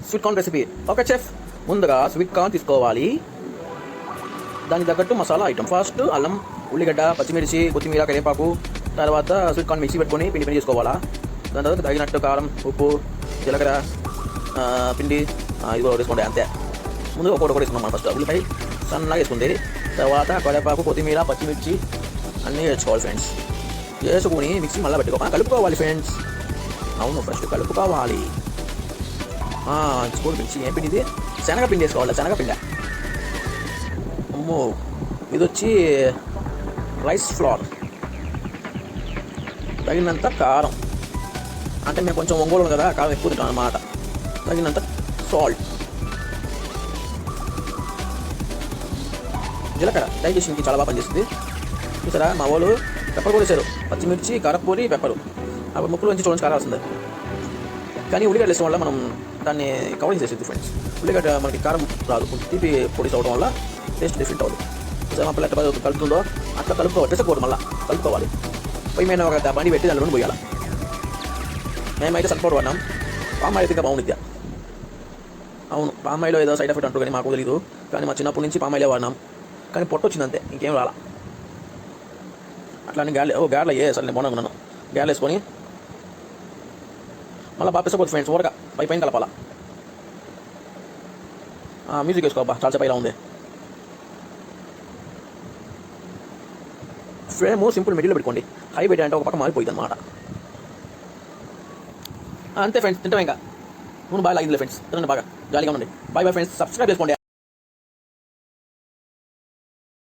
Sweet corn recipe. Okay chef, ముందుగా sweet corn తీసుకోవాలి. దానికి తగ్గట్టు మసాలా ఐటమ్. ఫస్ట్ అల్లం, ఉల్లిగడ్డ, పచ్చిమిర్చి, కొత్తిమీర, కరివేపాకు. తర్వాత స్వీట్ కార్న్ మిక్సీ పెట్టుకొని పిండి చేసుకోవాలా. దాని తర్వాత తగినట్టు కారం, ఉప్పు, జీలకర్ర, పిండి ఇదిగో వేసుకోండి. అంతే. ముందు ఒకటి వేసుకున్నాం మనం. ఫస్ట్ ఉల్లిపాయ సన్నగా వేసుకుంది. తర్వాత కరివేపాకు, కొత్తిమీర, పచ్చిమిర్చి అన్నీ వేసుకోవాలి ఫ్రెండ్స్. వేసుకొని మిక్సీ మళ్ళీ కలుపుకోవాలి ఫ్రెండ్స్. అవును, ఫస్ట్ కలుపుకోవాలి. స్కూల్ మిక్సీ ఏం పిండి ఇది? శనగపిండి వేసుకోవాలి. శనగపిండి. అమ్మో, ఇది వచ్చి రైస్ ఫ్లోర్. తగినంత కారం, అంటే మేము కొంచెం ఒంగోలు కదా, కారం ఎక్కువ తింటాం అన్నమాట. తగినంత సాల్ట్. జీలకర్ర డైజెషన్కి చాలా బాగా పనిచేస్తుంది. చూసారా, మా వాళ్ళు పెప్పర్ కూడా వేసారు. పచ్చిమిర్చి, కారపొడి, పెప్పరు. అప్పుడు ముక్కలు నుంచి చూడండి కారం వస్తుంది. కానీ ఉల్లిగడ్డ వేసడం వల్ల మనం దాన్ని కవర్ చేసేది ఫ్రెండ్స్. ఉల్లిగడ్డ మనకి కారం రాదు, తీపి పొడి అవడం వల్ల టేస్ట్ డిఫరెంట్ అవుతుంది. మా పిల్ల ఎట్లా కలుపుతుందో అట్లా కలుపుకోవాలి. తెసకూడదు, మళ్ళీ కలుపుకోవాలి. పొయ్యి మీద ఒక బండి పెట్టి దానిలో పోయాలి. మేమైతే సన్ఫ్లవర్ వాడినాం. పామ్ ఆయిల్ ఇంకా బాగుంది. అవును, పామ్ ఆయిల్ ఏదో సైడ్ ఎఫెక్ట్ అంటారు కానీ మాకు తెలీదు. కానీ మా చిన్నప్పటి నుంచి పామ్ ఆయిలే వాడినాం. కానీ పొట్టు వచ్చింది అంతే, ఇంకేం రాలా. అట్లా అని గారెలు అయ్యే అసలు నేను బాగున్నాను. గారెలు వేసుకొని మళ్ళీ బాగా పెసకపోతుంది ఫ్రెండ్స్. ఊరగా పైన కలపాలా. మ్యూజిక్ వేసుకోబ్బా, చాలా ఇలా ఉంది. ఫ్లేమ్ సింపుల్ మిడిల్లో పెట్టుకోండి. హై పెట్టి అంటే ఒక పక్క మారిపోయింది అనమాట. అంతే ఫ్రెండ్స్, తింటాం ఇంకా. నూనె బాగా లాగింది ఫ్రెండ్స్. తినండి బాగా, జాలీగా ఉండండి. బాయ్ ఫ్రెండ్స్, సబ్స్క్రైబ్ చేసుకోండి.